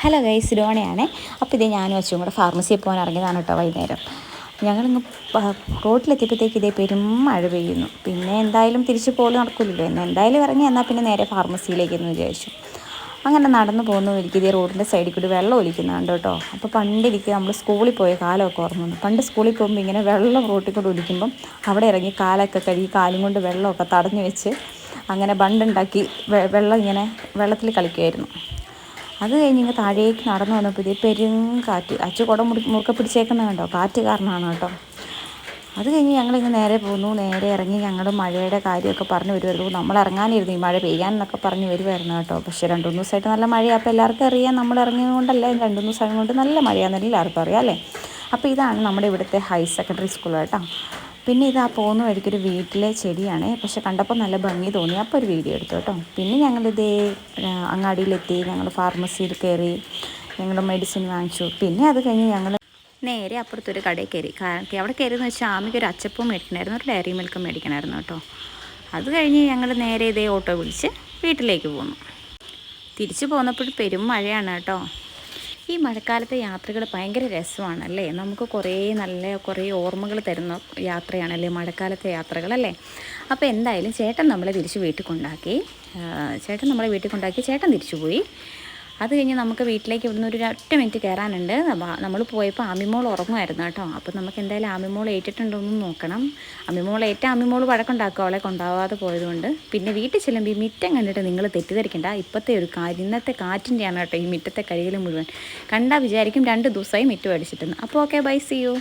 Hello guys, ഡോണയാണ്. അപ്പോൾ ഇതേ ഞാനും അച്ഛനും കൂടെ ഫാർമസിയിൽ പോകാൻ ഇറങ്ങിയതാണ് കേട്ടോ. വൈകുന്നേരം ഞങ്ങളിങ്ങ് റോട്ടിലെത്തിയപ്പോഴത്തേക്ക് ഇതേ പെരും മഴ പെയ്യുന്നു. പിന്നെ എന്തായാലും തിരിച്ച് പോലും നടക്കില്ലല്ലോ, എന്തായാലും ഇറങ്ങി എന്നാൽ പിന്നെ നേരെ ഫാർമസിയിലേക്കെന്ന് വിചാരിച്ചു. അങ്ങനെ നടന്നു പോകുന്നു. എനിക്ക് ഇതേ റോഡിൻ്റെ സൈഡിൽ കൂടി വെള്ളം ഒലിക്കുന്നുണ്ട് കേട്ടോ. അപ്പോൾ പണ്ടിരിക്കുക നമ്മൾ സ്കൂളിൽ പോയ കാലമൊക്കെ ഓർമ്മയുണ്ട്. പണ്ട് സ്കൂളിൽ പോകുമ്പോൾ ഇങ്ങനെ വെള്ളം റോട്ടിൽ കൂടെ ഒലിക്കുമ്പം അവിടെ ഇറങ്ങി കാലൊക്കെ കഴുകി കാലും കൊണ്ട് വെള്ളമൊക്കെ തടഞ്ഞു വെച്ച് അങ്ങനെ ബണ്ടുണ്ടാക്കി വെള്ളം ഇങ്ങനെ വെള്ളത്തിൽ കളിക്കുമായിരുന്നു. അത് കഴിഞ്ഞ് ഇങ്ങനെ താഴേക്ക് നടന്നു വന്നപ്പോൾ ഇത് പെരും കാറ്റ്. അച്ചു കുടം മുറുക്കെ പിടിച്ചേക്കുന്നത് കണ്ടോ, കാറ്റ് കാരണമാണ് കേട്ടോ. അത് കഴിഞ്ഞ് ഞങ്ങളിങ്ങനെ നേരെ പോന്നു. നേരെ ഇറങ്ങി ഞങ്ങൾ മഴയുടെ കാര്യമൊക്കെ പറഞ്ഞു വരുമായിരുന്നു. നമ്മൾ ഇറങ്ങാനിരുന്നു ഈ മഴ പെയ്യാനെന്നൊക്കെ പറഞ്ഞു വരുമായിരുന്നു കേട്ടോ. പക്ഷേ 2-3 ദിവസമായിട്ട് നല്ല മഴയാണ്. അപ്പോൾ എല്ലാവർക്കും അറിയാം, നമ്മൾ ഇറങ്ങിയത് കൊണ്ടല്ലേ 2-3 ദിവസം കൊണ്ട് നല്ല മഴയാണെന്ന് എല്ലാവർക്കും അറിയാം അല്ലേ. അപ്പോൾ ഇതാണ് നമ്മുടെ ഇവിടുത്തെ ഹയർ സെക്കൻഡറി സ്കൂൾ കേട്ടോ. പിന്നെ ഇതാ പോകുന്ന വഴിക്കൊരു വീട്ടിലെ ചെടിയാണ്. പക്ഷെ കണ്ടപ്പോൾ നല്ല ഭംഗി തോന്നി, അപ്പോൾ ഒരു വീഡിയോ എടുത്തു കേട്ടോ. പിന്നെ ഞങ്ങളിതേ അങ്ങാടിയിലെത്തി. ഞങ്ങൾ ഫാർമസിയിൽ കയറി, ഞങ്ങൾ മെഡിസിൻ വാങ്ങിച്ചു. പിന്നെ അത് കഴിഞ്ഞ് ഞങ്ങൾ നേരെ അപ്പുറത്തൊരു കടയിൽ കയറി. കാരണം അവിടെ കയറിയെന്ന് വെച്ചാൽ ആമിക്ക് ഒരു അച്ചപ്പവും മേടിക്കണമായിരുന്നു, ഒരു ഡയറി മിൽക്കും മേടിക്കണമായിരുന്നു കേട്ടോ. അത് കഴിഞ്ഞ് ഞങ്ങൾ നേരെ ഇതേ ഓട്ടോ വിളിച്ച് വീട്ടിലേക്ക് പോന്നു. തിരിച്ചു പോന്നപ്പോൾ പെരും മഴയാണ് കേട്ടോ. ഈ മഴക്കാലത്തെ യാത്രകൾ ഭയങ്കര രസമാണല്ലേ. നമുക്ക് കുറേ ഓർമ്മകൾ തരുന്ന യാത്രയാണല്ലേ മഴക്കാലത്തെ യാത്രകളല്ലേ. അപ്പോൾ എന്തായാലും ചേട്ടൻ നമ്മളെ വീട്ടിൽ കൊണ്ടാക്കി. ചേട്ടൻ തിരിച്ചു പോയി. അത് കഴിഞ്ഞ് നമുക്ക് വീട്ടിലേക്ക് ഇവിടുന്ന് ഒരു 1 മിനിറ്റ് കയറാനുണ്ട്. നമ്മൾ പോയപ്പോൾ ആമിമോൾ ഉറങ്ങുമായിരുന്നു കേട്ടോ. അപ്പോൾ നമുക്ക് എന്തായാലും ആമിമോൾ ഏറ്റിട്ടുണ്ടോയെന്ന് നോക്കണം. ആമിമോൾ വഴക്കുണ്ടാക്കുക അവളെ കൊണ്ടാവാതെ പോയതുകൊണ്ട്. പിന്നെ വീട്ടിൽ ചെല്ലുമ്പോൾ ഈ മിറ്റം കണ്ടിട്ട് നിങ്ങൾ തെറ്റിദ്ധരിക്കണ്ട. ഇന്നത്തെ കാറ്റിൻ്റെയാണ് കേട്ടോ ഈ മിറ്റത്തെ കഴികൾ മുഴുവൻ. കണ്ടാൽ വിചാരിക്കും 2 ദിവസമായി മിറ്റം അടിച്ചിട്ടെന്ന്. അപ്പോൾ ഓക്കെ, ബൈ, സീ യു.